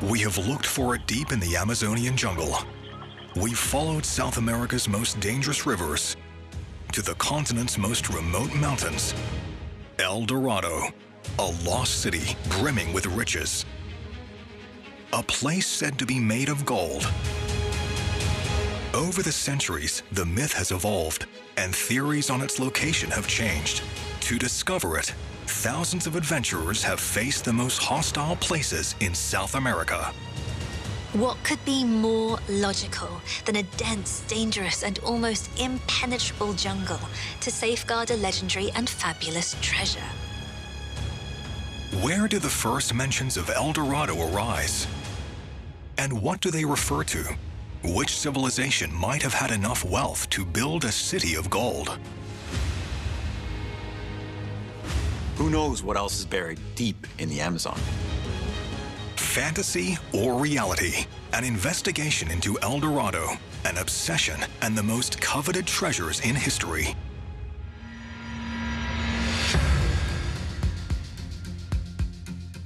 We have looked for it deep in the Amazonian jungle. We've followed South America's most dangerous rivers to the continent's most remote mountains. El Dorado, a lost city brimming with riches. A place said to be made of gold. Over the centuries, the myth has evolved, and theories on its location have changed. To discover it, thousands of adventurers have faced the most hostile places in South America. What could be more logical than a dense, dangerous, and almost impenetrable jungle to safeguard a legendary and fabulous treasure? Where do the first mentions of El Dorado arise? And what do they refer to? Which civilization might have had enough wealth to build a city of gold? Who knows what else is buried deep in the Amazon? Fantasy or reality? An investigation into El Dorado, an obsession, and the most coveted treasures in history.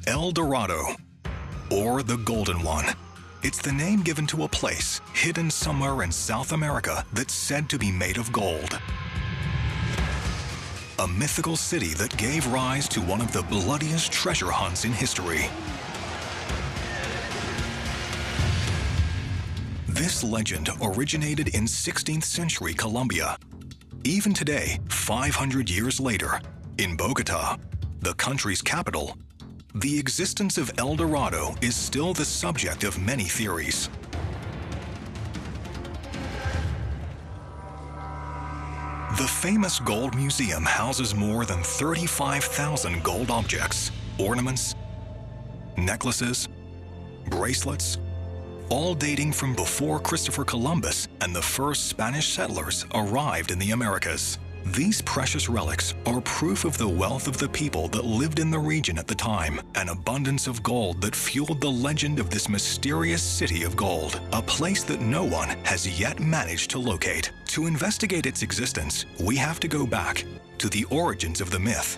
El Dorado, or the Golden One. It's the name given to a place hidden somewhere in South America that's said to be made of gold. A mythical city that gave rise to one of the bloodiest treasure hunts in history. This legend originated in 16th century Colombia. Even today, 500 years later, in Bogota, the country's capital, the existence of El Dorado is still the subject of many theories. The famous Gold Museum houses more than 35,000 gold objects, ornaments, necklaces, bracelets, all dating from before Christopher Columbus and the first Spanish settlers arrived in the Americas. These precious relics are proof of the wealth of the people that lived in the region at the time, an abundance of gold that fueled the legend of this mysterious city of gold, a place that no one has yet managed to locate. To investigate its existence, we have to go back to the origins of the myth.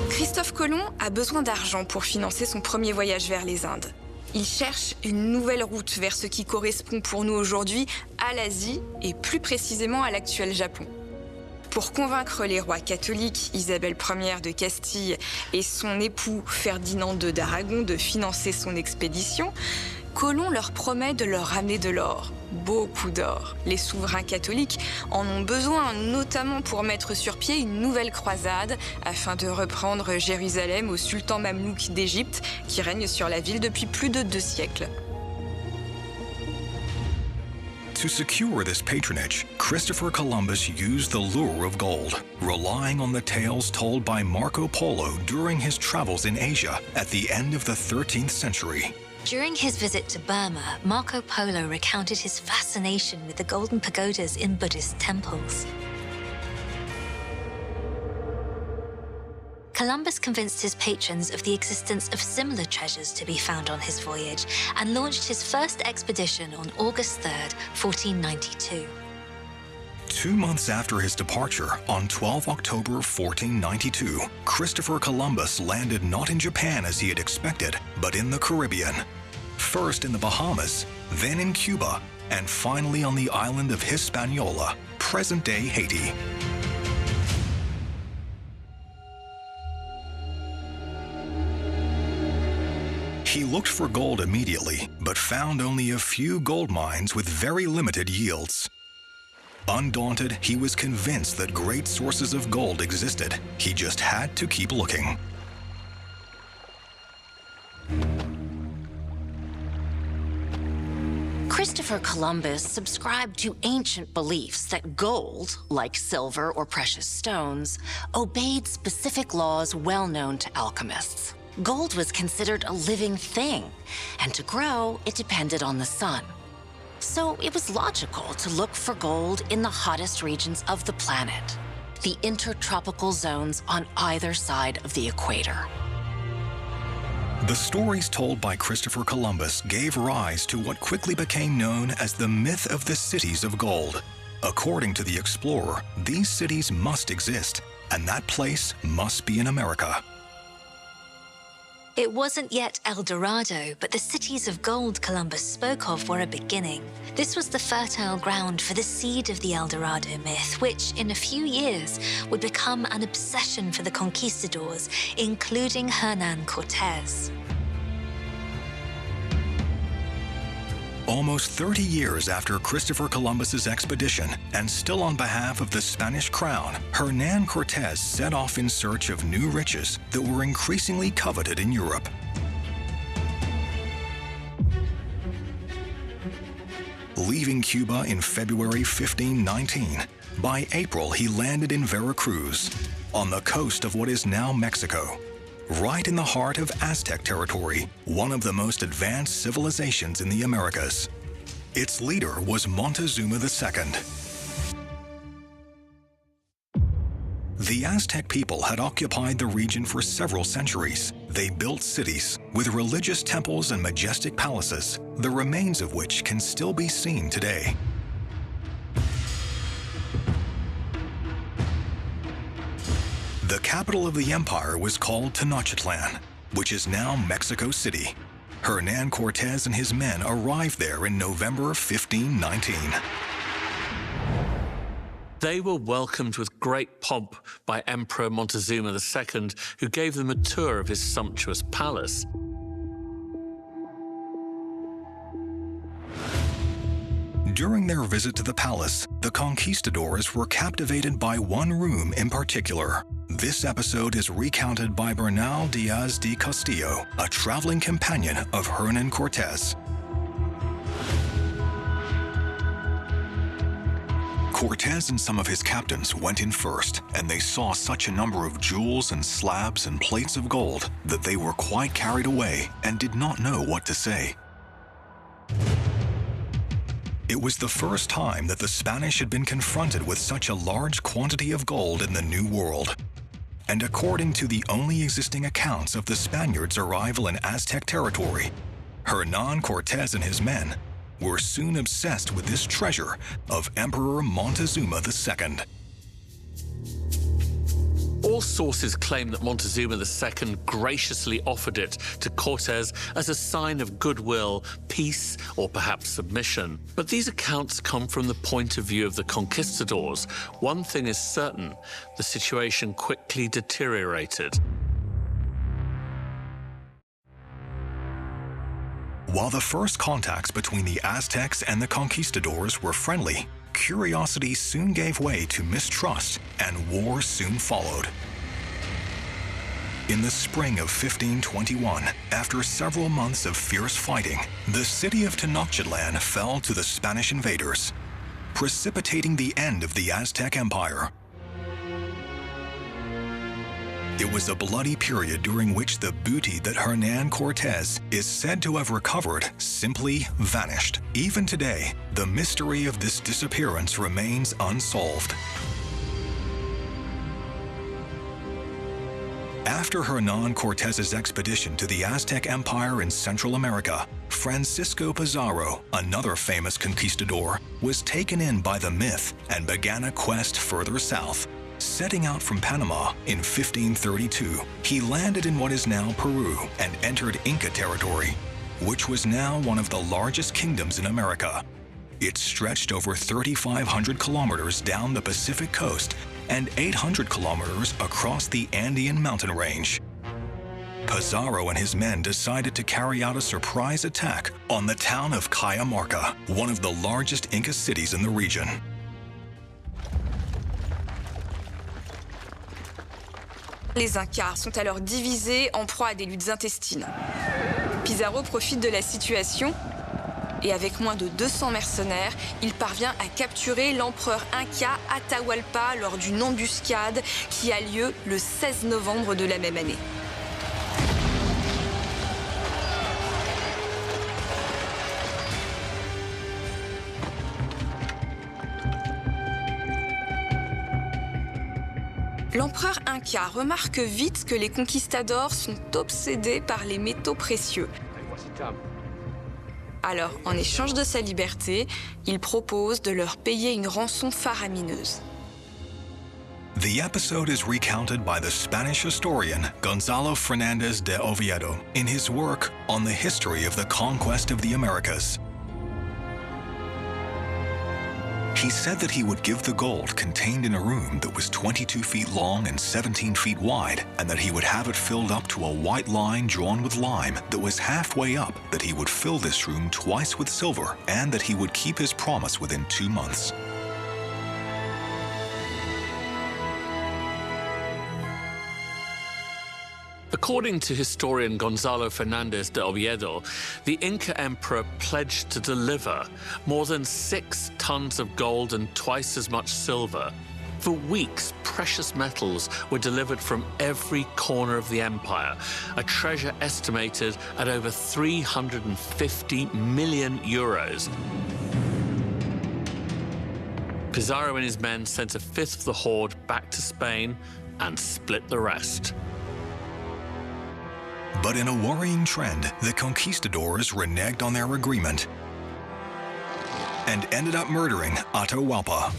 Christophe Colomb a besoin d'argent pour financer son premier voyage vers les Indes. Il cherche une nouvelle route vers ce qui correspond pour nous aujourd'hui à l'Asie et plus précisément à l'actuel Japon. Pour convaincre les rois catholiques, Isabelle Ier de Castille et son époux Ferdinand II d'Aragon de financer son expédition, Colomb leur promet de leur ramener de l'or, beaucoup d'or. Les souverains catholiques en ont besoin, notamment pour mettre sur pied une nouvelle croisade afin de reprendre Jérusalem au sultan mamelouk d'Égypte qui règne sur la ville depuis plus de 2 siècles. To secure this patronage, Christopher Columbus used the lure of gold, relying on the tales told by Marco Polo during his travels in Asia at the end of the 13th century. During his visit to Burma, Marco Polo recounted his fascination with the golden pagodas in Buddhist temples. Columbus convinced his patrons of the existence of similar treasures to be found on his voyage and launched his first expedition on August 3rd, 1492. 2 months after his departure, on 12 October 1492, Christopher Columbus landed not in Japan as he had expected, but in the Caribbean. First in the Bahamas, then in Cuba, and finally on the island of Hispaniola, present-day Haiti. He looked for gold immediately, but found only a few gold mines with very limited yields. Undaunted, he was convinced that great sources of gold existed. He just had to keep looking. Christopher Columbus subscribed to ancient beliefs that gold, like silver or precious stones, obeyed specific laws well known to alchemists. Gold was considered a living thing, and to grow, it depended on the sun. So it was logical to look for gold in the hottest regions of the planet, the intertropical zones on either side of the equator. The stories told by Christopher Columbus gave rise to what quickly became known as the myth of the cities of gold. According to the explorer, these cities must exist, and that place must be in America. It wasn't yet El Dorado, but the cities of gold Columbus spoke of were a beginning. This was the fertile ground for the seed of the El Dorado myth, which in a few years would become an obsession for the conquistadors, including Hernan Cortez. Almost 30 years after Christopher Columbus's expedition, and still on behalf of the Spanish crown, Hernan Cortez set off in search of new riches that were increasingly coveted in Europe. Leaving Cuba in February 1519, by April he landed in Veracruz, on the coast of what is now Mexico, right in the heart of Aztec territory, one of the most advanced civilizations in the Americas. Its leader was Montezuma II. The Aztec people had occupied the region for several centuries. They built cities with religious temples and majestic palaces, the remains of which can still be seen today. The capital of the empire was called Tenochtitlan, which is now Mexico City. Hernan Cortez and his men arrived there in November 1519. They were welcomed with great pomp by Emperor Montezuma II, who gave them a tour of his sumptuous palace. During their visit to the palace, the conquistadors were captivated by one room in particular. This episode is recounted by Bernal Diaz de Castillo, a traveling companion of Hernan Cortez. Cortez and some of his captains went in first, and they saw such a number of jewels and slabs and plates of gold that they were quite carried away and did not know what to say. It was the first time that the Spanish had been confronted with such a large quantity of gold in the New World. And according to the only existing accounts of the Spaniards' arrival in Aztec territory, Hernan Cortez and his men were soon obsessed with this treasure of Emperor Montezuma II. All sources claim that Montezuma II graciously offered it to Cortez as a sign of goodwill, peace, or perhaps submission. But these accounts come from the point of view of the conquistadors. One thing is certain, the situation quickly deteriorated. While the first contacts between the Aztecs and the conquistadors were friendly, curiosity soon gave way to mistrust, and war soon followed. In the spring of 1521, after several months of fierce fighting, the city of Tenochtitlan fell to the Spanish invaders, precipitating the end of the Aztec Empire. It was a bloody period during which the booty that Hernan Cortez is said to have recovered simply vanished. Even today, the mystery of this disappearance remains unsolved. After Hernan Cortez's expedition to the Aztec Empire in Central America, Francisco Pizarro, another famous conquistador, was taken in by the myth and began a quest further south. Setting out from Panama in 1532, he landed in what is now Peru and entered Inca territory, which was now one of the largest kingdoms in America. It stretched over 3,500 kilometers down the Pacific coast and 800 kilometers across the Andean mountain range. Pizarro and his men decided to carry out a surprise attack on the town of Cajamarca, one of the largest Inca cities in the region. Les Incas sont alors divisés en proie à des luttes intestines. Pizarro profite de la situation et avec moins de 200 mercenaires, il parvient à capturer l'empereur Inca Atahualpa lors d'une embuscade qui a lieu le 16 novembre de la même année. L'empereur Inca remarque vite que les conquistadors sont obsédés par les métaux précieux. Alors, en échange de sa liberté, il propose de leur payer une rançon faramineuse. The episode is recounted by the Spanish historian Gonzalo Fernández de Oviedo in his work on the history of the conquest of the Americas. He said that he would give the gold contained in a room that was 22 feet long and 17 feet wide, and that he would have it filled up to a white line drawn with lime that was halfway up, that he would fill this room twice with silver, and that he would keep his promise within 2 months. According to historian Gonzalo Fernández de Oviedo, the Inca emperor pledged to deliver more than 6 tons of gold and twice as much silver. For weeks, precious metals were delivered from every corner of the empire, a treasure estimated at over 350 million euros. Pizarro and his men sent a fifth of the hoard back to Spain and split the rest. But in a worrying trend, the conquistadors reneged on their agreement and ended up murdering Atahualpa.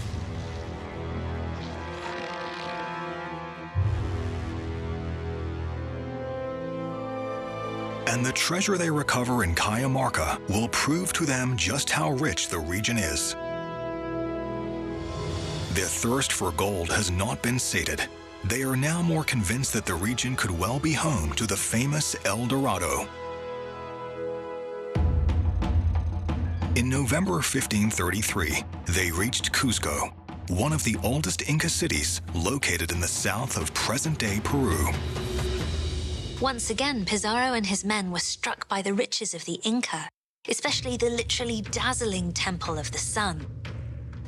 And the treasure they recover in Cajamarca will prove to them just how rich the region is. Their thirst for gold has not been sated. They are now more convinced that the region could well be home to the famous El Dorado. In November 1533, they reached Cuzco, one of the oldest Inca cities located in the south of present-day Peru. Once again, Pizarro and his men were struck by the riches of the Inca, especially the literally dazzling Temple of the Sun.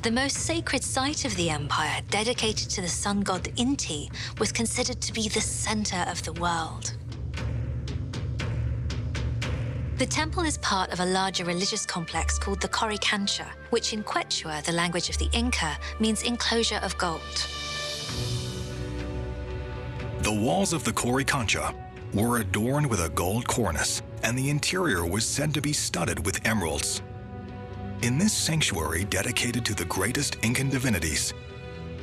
The most sacred site of the empire, dedicated to the sun god Inti, was considered to be the center of the world. The temple is part of a larger religious complex called the Coricancha, which in Quechua, the language of the Inca, means enclosure of gold. The walls of the Coricancha were adorned with a gold cornice, and the interior was said to be studded with emeralds. In this sanctuary dedicated to the greatest Incan divinities,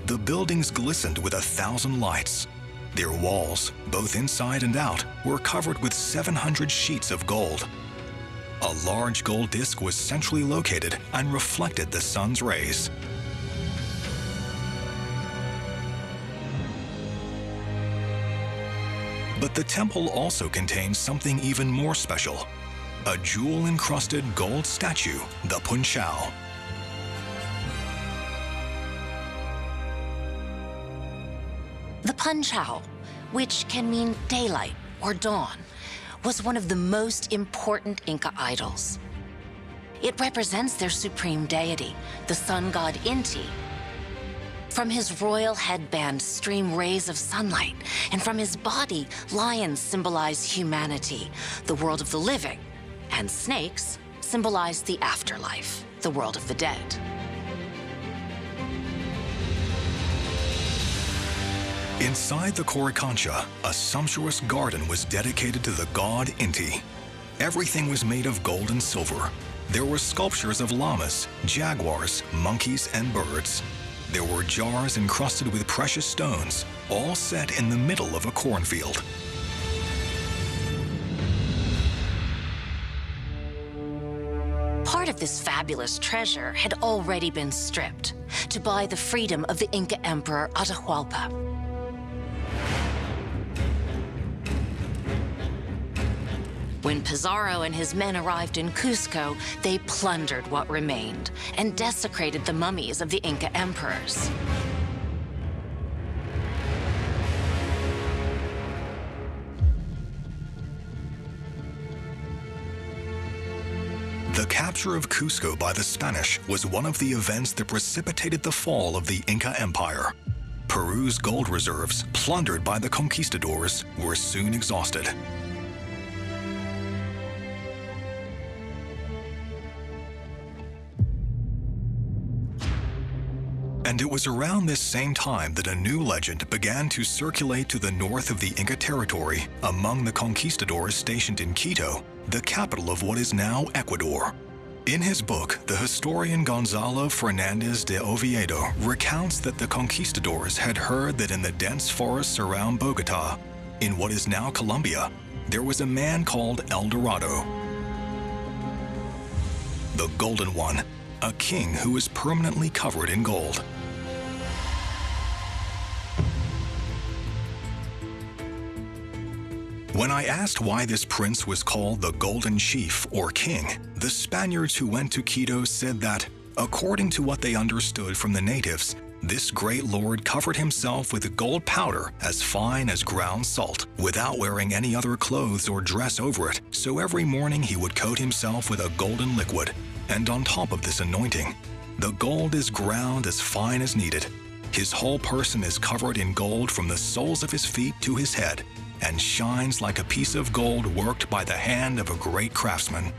the buildings glistened with 1,000 lights. Their walls, both inside and out, were covered with 700 sheets of gold. A large gold disc was centrally located and reflected the sun's rays. But the temple also contains something even more special. A jewel-encrusted gold statue, the Punchao. The Punchao, which can mean daylight or dawn, was one of the most important Inca idols. It represents their supreme deity, the sun god Inti. From his royal headband stream rays of sunlight, and from his body, lions symbolize humanity, the world of the living, and snakes symbolize the afterlife, the world of the dead. Inside the Coricancha, a sumptuous garden was dedicated to the god Inti. Everything was made of gold and silver. There were sculptures of llamas, jaguars, monkeys, and birds. There were jars encrusted with precious stones, all set in the middle of a cornfield. Part of this fabulous treasure had already been stripped to buy the freedom of the Inca Emperor Atahualpa. When Pizarro and his men arrived in Cusco, they plundered what remained and desecrated the mummies of the Inca emperors. The capture of Cusco by the Spanish was one of the events that precipitated the fall of the Inca Empire. Peru's gold reserves, plundered by the conquistadors, were soon exhausted. And it was around this same time that a new legend began to circulate to the north of the Inca territory among the conquistadors stationed in Quito, the capital of what is now Ecuador. In his book, the historian Gonzalo Fernández de Oviedo recounts that the conquistadors had heard that in the dense forests around Bogotá, in what is now Colombia, there was a man called El Dorado, the Golden One, a king who was permanently covered in gold. When I asked why this prince was called the Golden Chief or King, the Spaniards who went to Quito said that, according to what they understood from the natives, this great lord covered himself with gold powder as fine as ground salt, without wearing any other clothes or dress over it, so every morning he would coat himself with a golden liquid. And on top of this anointing, the gold is ground as fine as needed. His whole person is covered in gold from the soles of his feet to his head, and shines like a piece of gold worked by the hand of a great craftsman.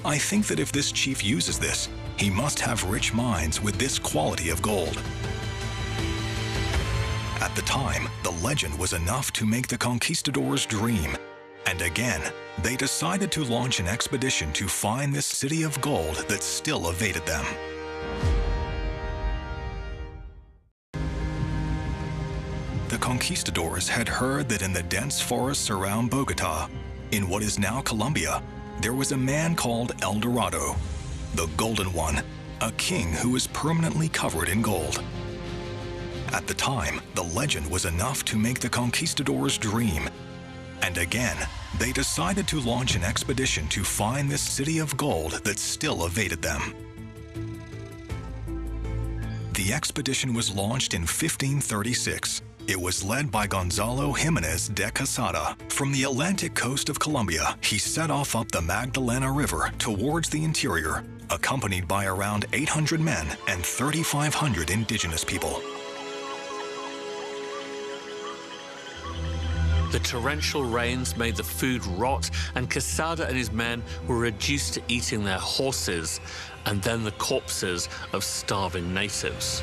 I think that if this chief uses this, he must have rich mines with this quality of gold. At the time, the legend was enough to make the conquistadors dream. And again, they decided to launch an expedition to find this city of gold that still evaded them. The conquistadors had heard that in the dense forests around Bogotá, in what is now Colombia, there was a man called El Dorado, the Golden One, a king who was permanently covered in gold. At the time, the legend was enough to make the conquistadors dream. And again, they decided to launch an expedition to find this city of gold that still evaded them. The expedition was launched in 1536. It was led by Gonzalo Jiménez de Quesada. From the Atlantic coast of Colombia, he set off up the Magdalena River towards the interior, accompanied by around 800 men and 3,500 indigenous people. The torrential rains made the food rot, and Quesada and his men were reduced to eating their horses and then the corpses of starving natives.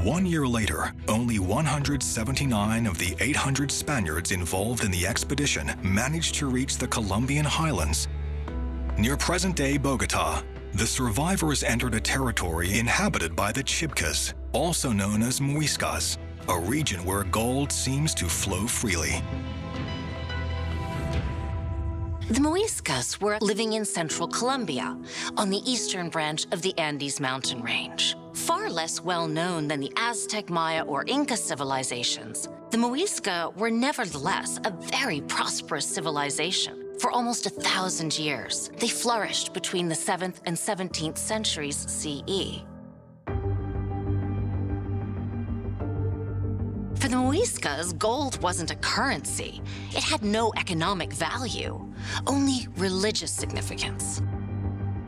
One year later, only 179 of the 800 Spaniards involved in the expedition managed to reach the Colombian highlands. Near present-day Bogotá, the survivors entered a territory inhabited by the Chibcas, also known as Muiscas, a region where gold seems to flow freely. The Muiscas were living in central Colombia, on the eastern branch of the Andes mountain range. Far less well-known than the Aztec, Maya, or Inca civilizations, the Muisca were nevertheless a very prosperous civilization. For almost 1,000 years, they flourished between the 7th and 17th centuries CE. For the Muiscas, gold wasn't a currency. It had no economic value, only religious significance.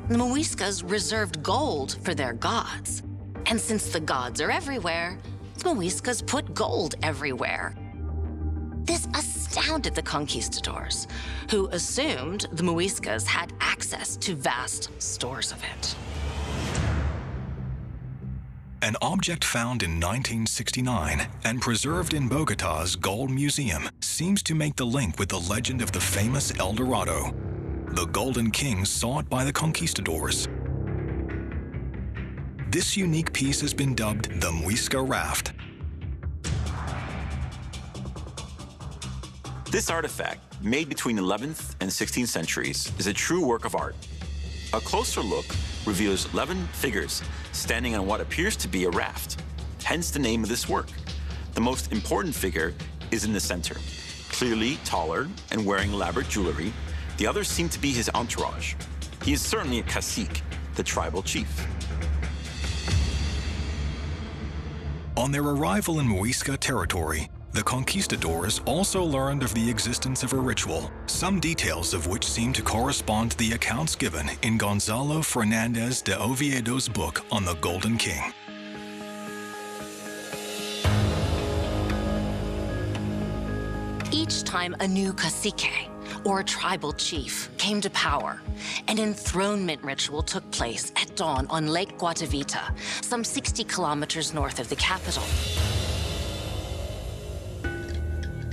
The Muiscas reserved gold for their gods. And since the gods are everywhere, the Muiscas put gold everywhere. This astounded the conquistadors, who assumed the Muiscas had access to vast stores of it. An object found in 1969 and preserved in Bogotá's Gold Museum seems to make the link with the legend of the famous El Dorado, the Golden King sought by the conquistadors. This unique piece has been dubbed the Muisca Raft. This artifact, made between 11th and 16th centuries, is a true work of art. A closer look reveals 11 figures standing on what appears to be a raft, hence the name of this work. The most important figure is in the center. Clearly taller and wearing elaborate jewelry, the others seem to be his entourage. He is certainly a cacique, the tribal chief. On their arrival in Muisca territory, the conquistadors also learned of the existence of a ritual, some details of which seem to correspond to the accounts given in Gonzalo Fernández de Oviedo's book on the Golden King. Each time a new cacique, or a tribal chief, came to power, an enthronement ritual took place at dawn on Lake Guatavita, some 60 kilometers north of the capital.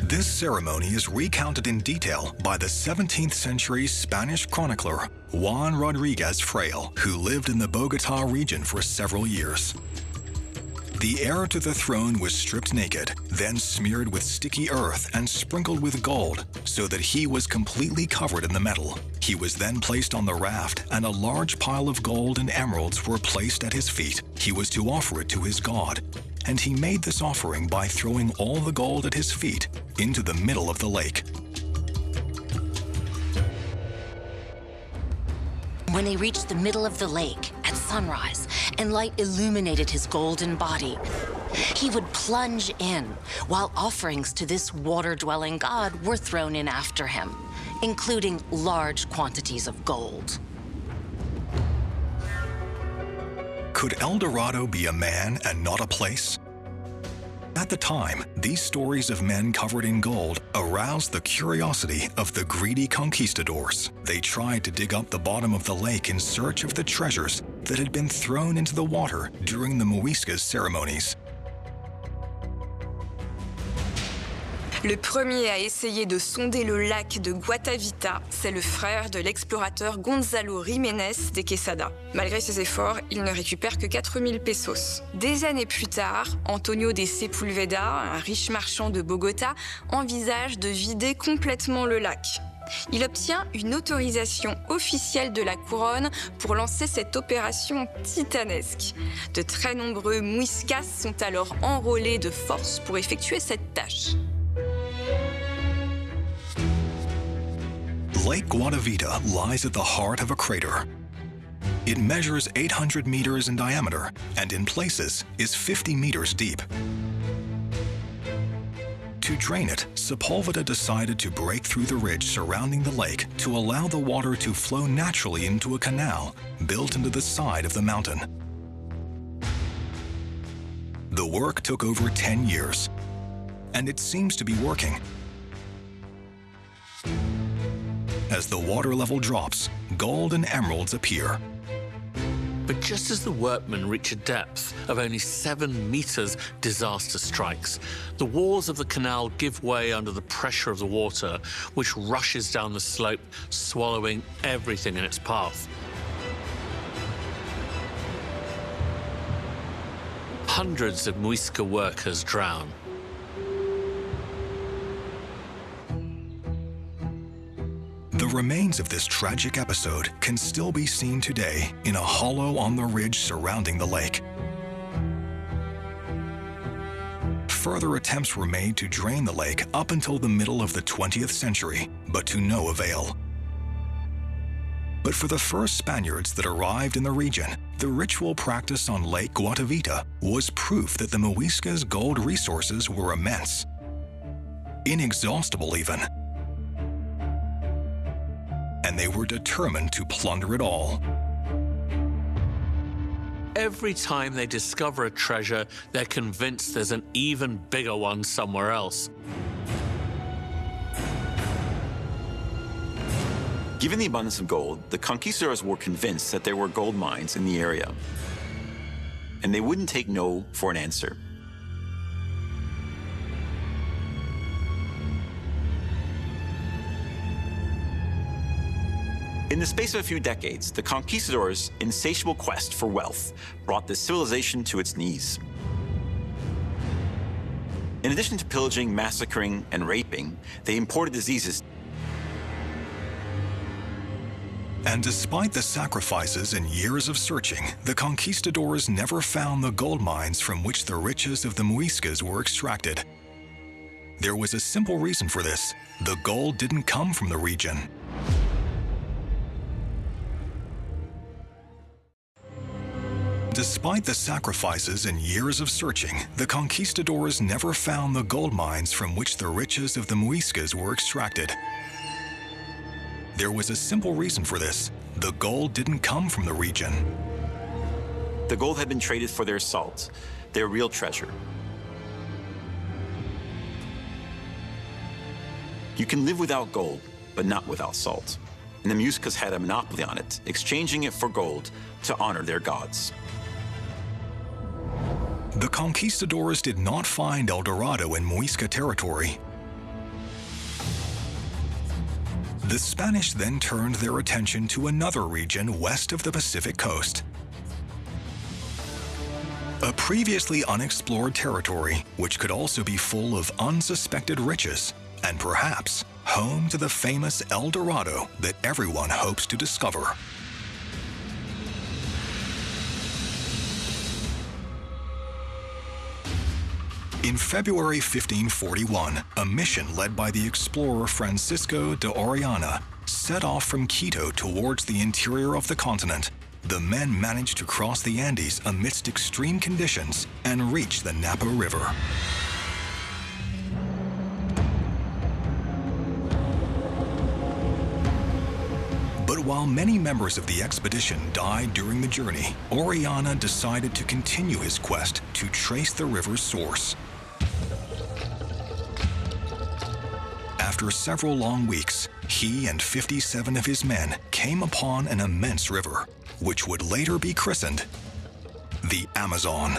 This ceremony is recounted in detail by the 17th century Spanish chronicler Juan Rodriguez Fraile, who lived in the Bogota region for several years. The heir to the throne was stripped naked, then smeared with sticky earth and sprinkled with gold so that he was completely covered in the metal. He was then placed on the raft, and a large pile of gold and emeralds were placed at his feet. He was to offer it to his god, and he made this offering by throwing all the gold at his feet into the middle of the lake. When he reached the middle of the lake at sunrise and light illuminated his golden body, he would plunge in while offerings to this water-dwelling god were thrown in after him, including large quantities of gold. Could El Dorado be a man and not a place? At the time, these stories of men covered in gold aroused the curiosity of the greedy conquistadors. They tried to dig up the bottom of the lake in search of the treasures that had been thrown into the water during the Muiscas ceremonies. Le premier à essayer de sonder le lac de Guatavita, c'est le frère de l'explorateur Gonzalo Jiménez de Quesada. Malgré ses efforts, il ne récupère que 4000 pesos. Des années plus tard, Antonio de Sepulveda, un riche marchand de Bogota, envisage de vider complètement le lac. Il obtient une autorisation officielle de la couronne pour lancer cette opération titanesque. De très nombreux Muiscas sont alors enrôlés de force pour effectuer cette tâche. Lake Guatavita lies at the heart of a crater. It measures 800 meters in diameter and in places is 50 meters deep. To drain it, Sepulveda decided to break through the ridge surrounding the lake to allow the water to flow naturally into a canal built into the side of the mountain. The work took over 10 years, and it seems to be working. As the water level drops, gold and emeralds appear. But just as the workmen reach a depth of only 7 meters, disaster strikes. The walls of the canal give way under the pressure of the water, which rushes down the slope, swallowing everything in its path. Hundreds of Muisca workers drown. The remains of this tragic episode can still be seen today in a hollow on the ridge surrounding the lake. Further attempts were made to drain the lake up until the middle of the 20th century, but to no avail. But for the first Spaniards that arrived in the region, the ritual practice on Lake Guatavita was proof that the Muiscas' gold resources were immense, inexhaustible even. And they were determined to plunder it all. Every time they discover a treasure, they're convinced there's an even bigger one somewhere else. Given the abundance of gold, the conquistadors were convinced that there were gold mines in the area, and they wouldn't take no for an answer. In the space of a few decades, the conquistadors' insatiable quest for wealth brought the civilization to its knees. In addition to pillaging, massacring, and raping, they imported diseases. And despite the sacrifices and years of searching, the conquistadors never found the gold mines from which the riches of the Muiscas were extracted. There was a simple reason for this. The gold didn't come from the region. Despite the sacrifices and years of searching, the conquistadors never found the gold mines from which the riches of the Muiscas were extracted. There was a simple reason for this. The gold didn't come from the region. The gold had been traded for their salt, their real treasure. You can live without gold, but not without salt. And the Muiscas had a monopoly on it, exchanging it for gold to honor their gods. The conquistadors did not find El Dorado in Muisca territory. The Spanish then turned their attention to another region west of the Pacific coast. A previously unexplored territory, which could also be full of unsuspected riches, and perhaps home to the famous El Dorado that everyone hopes to discover. In February 1541, a mission led by the explorer Francisco de Orellana set off from Quito towards the interior of the continent. The men managed to cross the Andes amidst extreme conditions and reach the Napo River. But while many members of the expedition died during the journey, Orellana decided to continue his quest to trace the river's source. After several long weeks, he and 57 of his men came upon an immense river, which would later be christened the Amazon.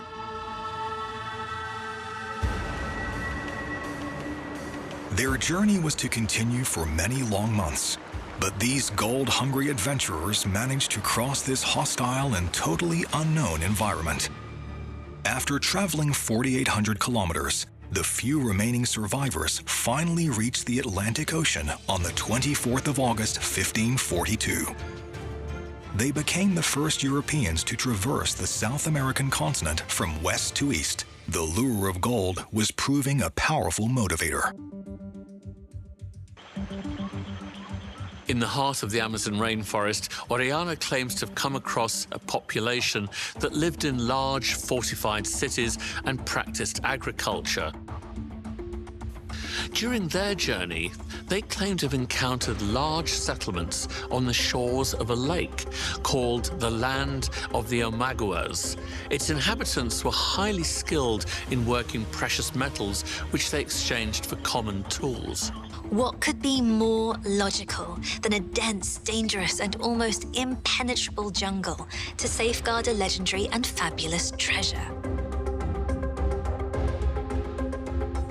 Their journey was to continue for many long months, but these gold-hungry adventurers managed to cross this hostile and totally unknown environment. After traveling 4,800 kilometers, the few remaining survivors finally reached the Atlantic Ocean on the 24th of August, 1542. They became the first Europeans to traverse the South American continent from west to east. The lure of gold was proving a powerful motivator. In the heart of the Amazon rainforest, Orellana claims to have come across a population that lived in large fortified cities and practiced agriculture. During their journey, they claim to have encountered large settlements on the shores of a lake called the Land of the Omaguas. Its inhabitants were highly skilled in working precious metals, which they exchanged for common tools. What could be more logical than a dense, dangerous, and almost impenetrable jungle to safeguard a legendary and fabulous treasure?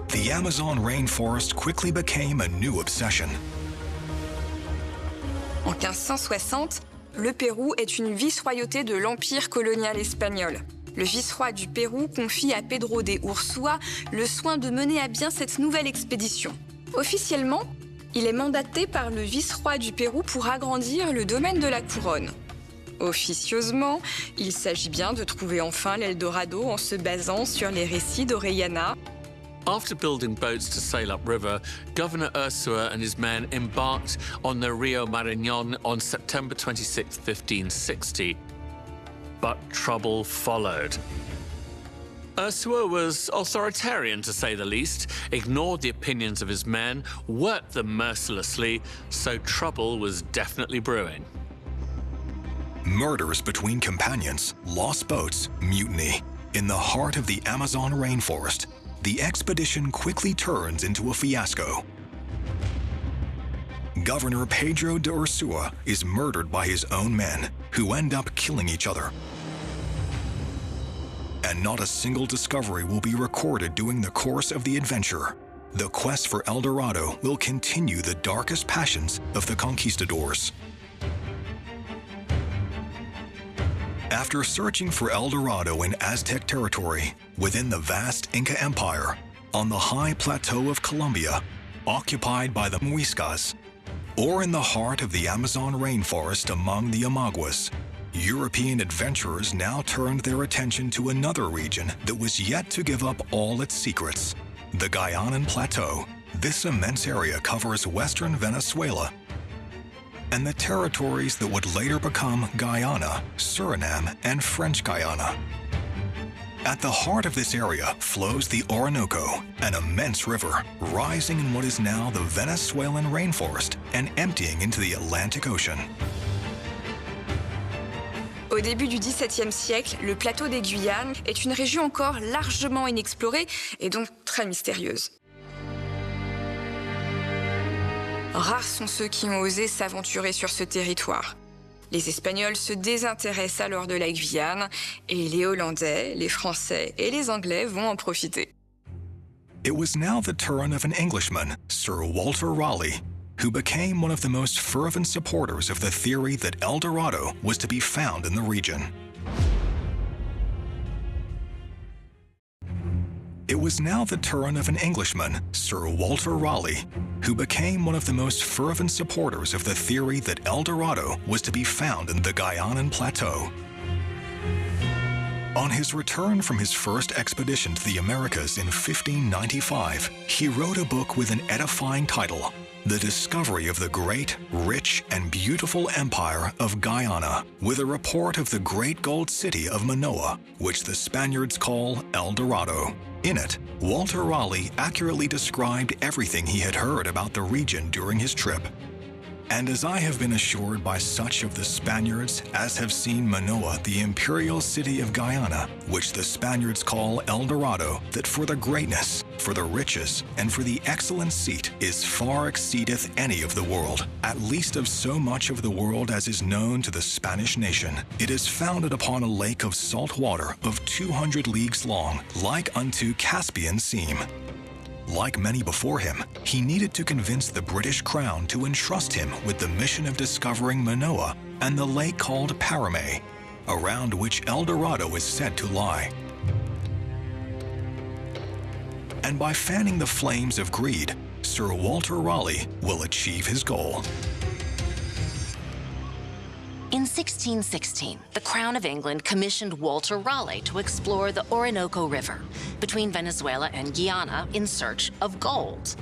The Amazon rainforest quickly became a new obsession. En 1560, le Pérou est une vice-royauté de l'Empire colonial espagnol. Le vice-roi du Pérou confie à Pedro de Ursúa le soin de mener à bien cette nouvelle expédition. Officiellement, il est mandaté par le vice-roi du Pérou pour agrandir le domaine de la couronne. Officieusement, il s'agit bien de trouver enfin l'Eldorado en se basant sur les récits d'Orellana. After building boats to sail upriver, Governor Ursúa and his men embarked on the Rio Marañón on September 26, 1560. But trouble followed. Ursúa was authoritarian, to say the least, ignored the opinions of his men, worked them mercilessly, so trouble was definitely brewing. Murders between companions, lost boats, mutiny. In the heart of the Amazon rainforest, the expedition quickly turns into a fiasco. Governor Pedro de Ursúa is murdered by his own men, who end up killing each other. And not a single discovery will be recorded during the course of the adventure. The quest for El Dorado will continue the darkest passions of the conquistadors. After searching for El Dorado in Aztec territory, within the vast Inca Empire, on the high plateau of Colombia, occupied by the Muiscas, or in the heart of the Amazon rainforest among the Omaguas, European adventurers now turned their attention to another region that was yet to give up all its secrets, the Guyanan Plateau. This immense area covers western Venezuela and the territories that would later become Guyana, Suriname, and French Guiana. At the heart of this area flows the Orinoco, an immense river, rising in what is now the Venezuelan rainforest and emptying into the Atlantic Ocean. Au début du XVIIe siècle, le plateau des Guyanes est une région encore largement inexplorée et donc très mystérieuse. Rares sont ceux qui ont osé s'aventurer sur ce territoire. Les Espagnols se désintéressent alors de la Guyane et les Hollandais, les Français et les Anglais vont en profiter. It was now the turn of an Englishman, Sir Walter Raleigh, who became one of the most fervent supporters of the theory that El Dorado was to be found in the region. It was now the turn of an Englishman, Sir Walter Raleigh, who became one of the most fervent supporters of the theory that El Dorado was to be found in the Guianan Plateau. On his return from his first expedition to the Americas in 1595, he wrote a book with an edifying title, The Discovery of the Great, Rich, and Beautiful Empire of Guyana, with a report of the great gold city of Manoa, which the Spaniards call El Dorado. In it, Walter Raleigh accurately described everything he had heard about the region during his trip. And as I have been assured by such of the Spaniards as have seen Manoa, the imperial city of Guyana, which the Spaniards call El Dorado, that for the greatness, for the riches, and for the excellent seat is far exceedeth any of the world, at least of so much of the world as is known to the Spanish nation. It is founded upon a lake of salt water of 200 leagues long, like unto Caspian seam. Like many before him, he needed to convince the British Crown to entrust him with the mission of discovering Manoa and the lake called Paramay, around which El Dorado is said to lie. And by fanning the flames of greed, Sir Walter Raleigh will achieve his goal. In 1616, the Crown of England commissioned Walter Raleigh to explore the Orinoco River between Venezuela and Guyana in search of gold.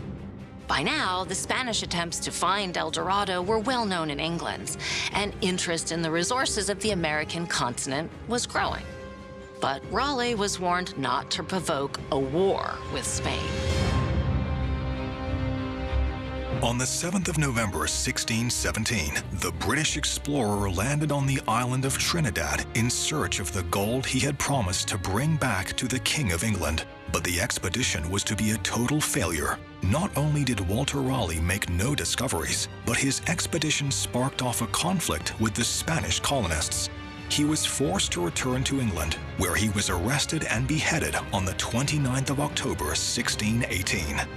By now, the Spanish attempts to find El Dorado were well known in England, and interest in the resources of the American continent was growing. But Raleigh was warned not to provoke a war with Spain. On the 7th of November 1617, the British explorer landed on the island of Trinidad in search of the gold he had promised to bring back to the King of England. But the expedition was to be a total failure. Not only did Walter Raleigh make no discoveries, but his expedition sparked off a conflict with the Spanish colonists. He was forced to return to England, where he was arrested and beheaded on the 29th of October 1618.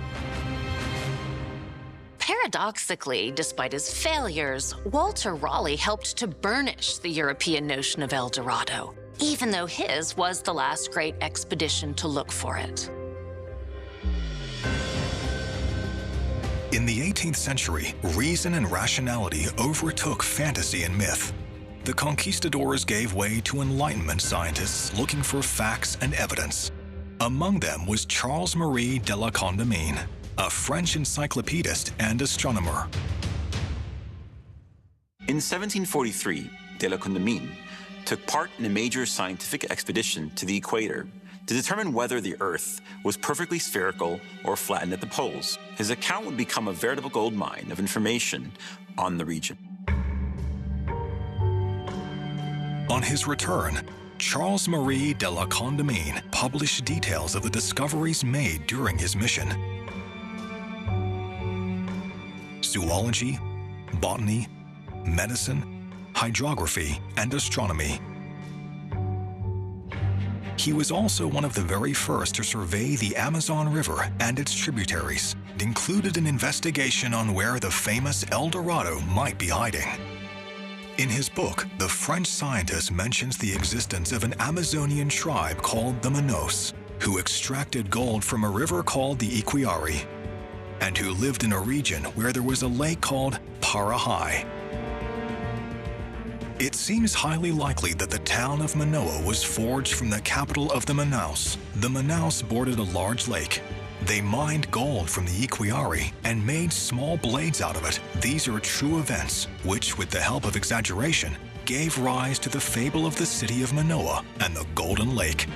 Paradoxically, despite his failures, Walter Raleigh helped to burnish the European notion of El Dorado, even though his was the last great expedition to look for it. In the 18th century, reason and rationality overtook fantasy and myth. The conquistadors gave way to Enlightenment scientists looking for facts and evidence. Among them was Charles Marie de la Condamine, a French encyclopedist and astronomer. In 1743, de la Condamine took part in a major scientific expedition to the equator to determine whether the Earth was perfectly spherical or flattened at the poles. His account would become a veritable goldmine of information on the region. On his return, Charles Marie de la Condamine published details of the discoveries made during his mission. Zoology, botany, medicine, hydrography, and astronomy. He was also one of the very first to survey the Amazon River and its tributaries, and included an investigation on where the famous El Dorado might be hiding. In his book, the French scientist mentions the existence of an Amazonian tribe called the Manos, who extracted gold from a river called the Iquiari, and who lived in a region where there was a lake called Parahai. It seems highly likely that the town of Manoa was forged from the capital of the Manaus. The Manaus bordered a large lake. They mined gold from the Iquiari and made small blades out of it. These are true events, which, with the help of exaggeration, gave rise to the fable of the city of Manoa and the Golden Lake.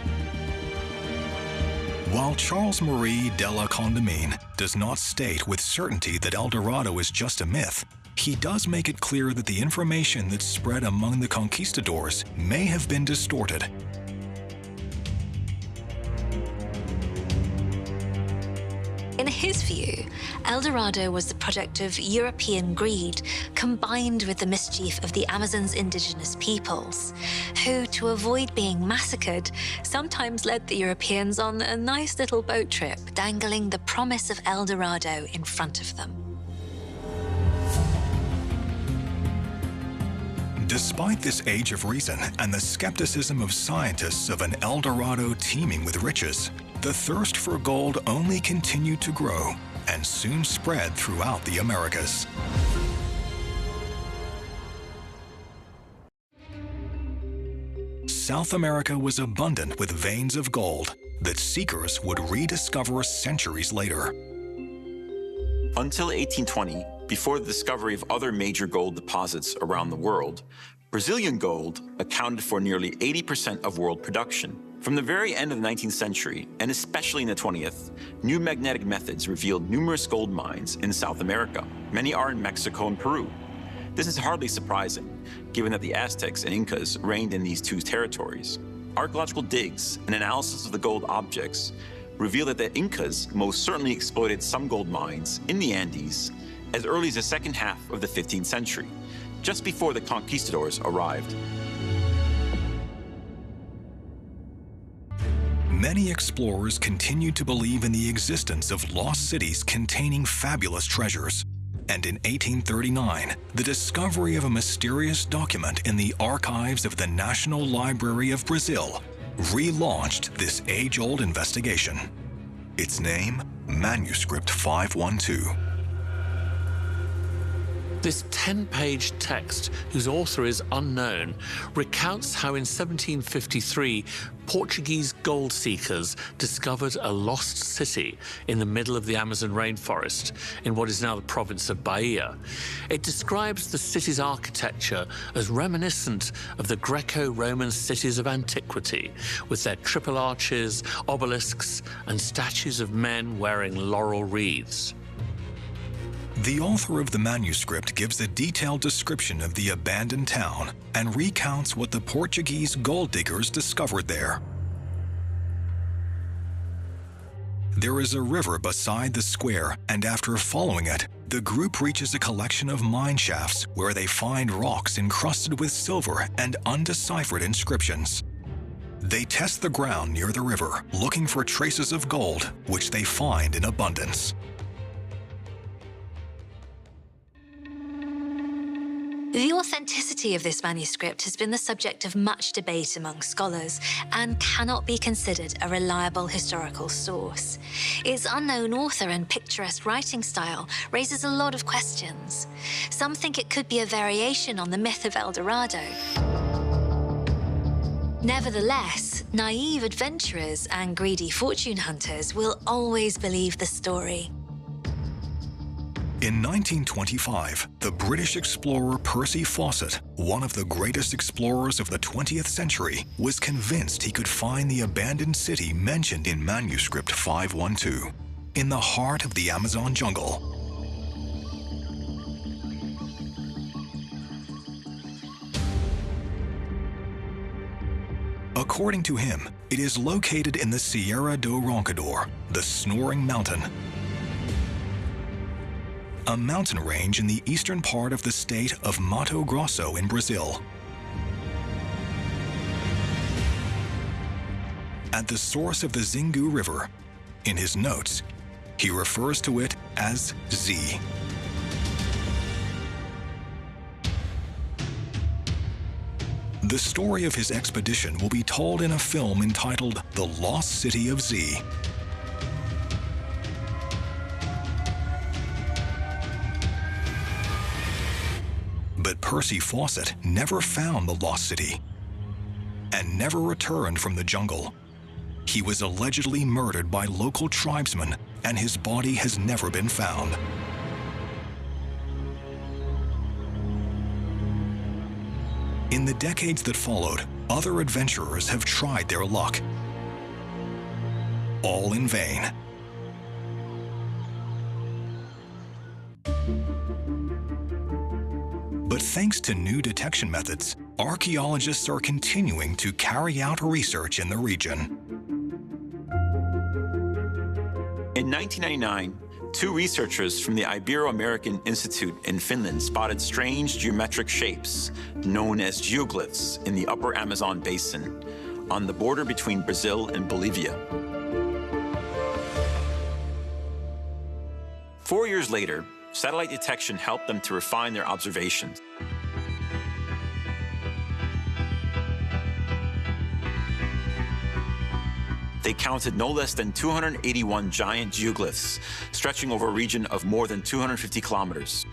While Charles Marie de la Condamine does not state with certainty that El Dorado is just a myth, he does make it clear that the information that's spread among the conquistadors may have been distorted. In his view, El Dorado was the product of European greed combined with the mischief of the Amazon's indigenous peoples, who, to avoid being massacred, sometimes led the Europeans on a nice little boat trip, dangling the promise of El Dorado in front of them. Despite this age of reason and the skepticism of scientists of an El Dorado teeming with riches, the thirst for gold only continued to grow and soon spread throughout the Americas. South America was abundant with veins of gold that seekers would rediscover centuries later. Until 1820, before the discovery of other major gold deposits around the world, Brazilian gold accounted for nearly 80% of world production. From the very end of the 19th century, and especially in the 20th, new magnetic methods revealed numerous gold mines in South America. Many are in Mexico and Peru. This is hardly surprising, given that the Aztecs and Incas reigned in these two territories. Archaeological digs and analysis of the gold objects reveal that the Incas most certainly exploited some gold mines in the Andes as early as the second half of the 15th century, just before the conquistadors arrived. Many explorers continued to believe in the existence of lost cities containing fabulous treasures. And in 1839, the discovery of a mysterious document in the archives of the National Library of Brazil relaunched this age-old investigation. Its name, Manuscript 512. This 10-page text, whose author is unknown, recounts how in 1753, Portuguese gold seekers discovered a lost city in the middle of the Amazon rainforest in what is now the province of Bahia. It describes the city's architecture as reminiscent of the Greco-Roman cities of antiquity, with their triple arches, obelisks, and statues of men wearing laurel wreaths. The author of the manuscript gives a detailed description of the abandoned town and recounts what the Portuguese gold diggers discovered there. There is a river beside the square, and after following it, the group reaches a collection of mine shafts where they find rocks encrusted with silver and undeciphered inscriptions. They test the ground near the river, looking for traces of gold, which they find in abundance. The authenticity of this manuscript has been the subject of much debate among scholars and cannot be considered a reliable historical source. Its unknown author and picturesque writing style raises a lot of questions. Some think it could be a variation on the myth of El Dorado. Nevertheless, naive adventurers and greedy fortune hunters will always believe the story. In 1925, the British explorer Percy Fawcett, one of the greatest explorers of the 20th century, was convinced he could find the abandoned city mentioned in Manuscript 512, in the heart of the Amazon jungle. According to him, it is located in the Sierra do Roncador, the Snoring Mountain, a mountain range in the eastern part of the state of Mato Grosso in Brazil. At the source of the Xingu River, in his notes, he refers to it as Z. The story of his expedition will be told in a film entitled The Lost City of Z. But Percy Fawcett never found the lost city and never returned from the jungle. He was allegedly murdered by local tribesmen, and his body has never been found. In the decades that followed, other adventurers have tried their luck, all in vain. But thanks to new detection methods, archaeologists are continuing to carry out research in the region. In 1999, two researchers from the Ibero-American Institute in Finland spotted strange geometric shapes known as geoglyphs in the upper Amazon basin on the border between Brazil and Bolivia. 4 years later, satellite detection helped them to refine their observations. they counted no less than 281 giant geoglyphs stretching over a region of more than 250 kilometers.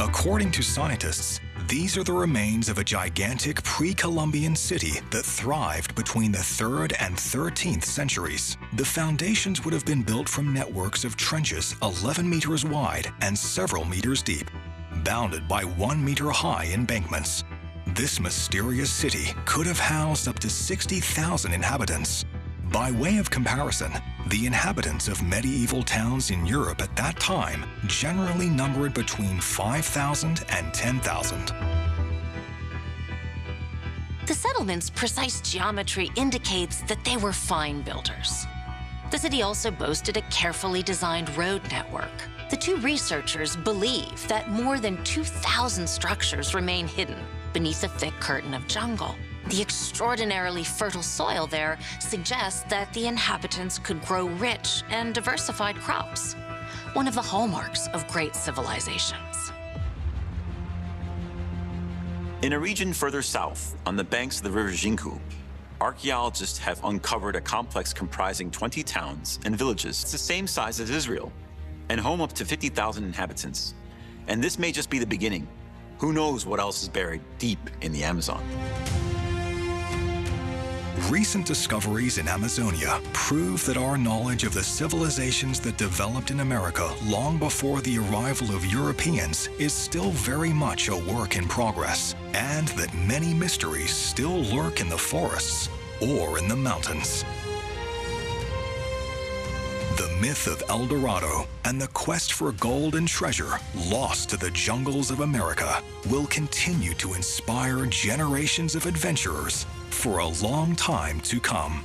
According to scientists, these are the remains of a gigantic pre-Columbian city that thrived between the 3rd and 13th centuries. The foundations would have been built from networks of trenches 11 meters wide and several meters deep, bounded by 1 meter high embankments. This mysterious city could have housed up to 60,000 inhabitants. By way of comparison, the inhabitants of medieval towns in Europe at that time generally numbered between 5,000 and 10,000. The settlement's precise geometry indicates that they were fine builders. The city also boasted a carefully designed road network. The two researchers believe that more than 2,000 structures remain hidden beneath a thick curtain of jungle. The extraordinarily fertile soil there suggests that the inhabitants could grow rich and diversified crops, one of the hallmarks of great civilizations. In a region further south, on the banks of the river Jinku, archaeologists have uncovered a complex comprising 20 towns and villages. It's the same size as Israel and home up to 50,000 inhabitants. And this may just be the beginning. Who knows what else is buried deep in the Amazon? Recent discoveries in Amazonia prove that our knowledge of the civilizations that developed in America long before the arrival of Europeans is still very much a work in progress, and that many mysteries still lurk in the forests or in the mountains. The myth of El Dorado and the quest for gold and treasure lost to the jungles of America will continue to inspire generations of adventurers for a long time to come.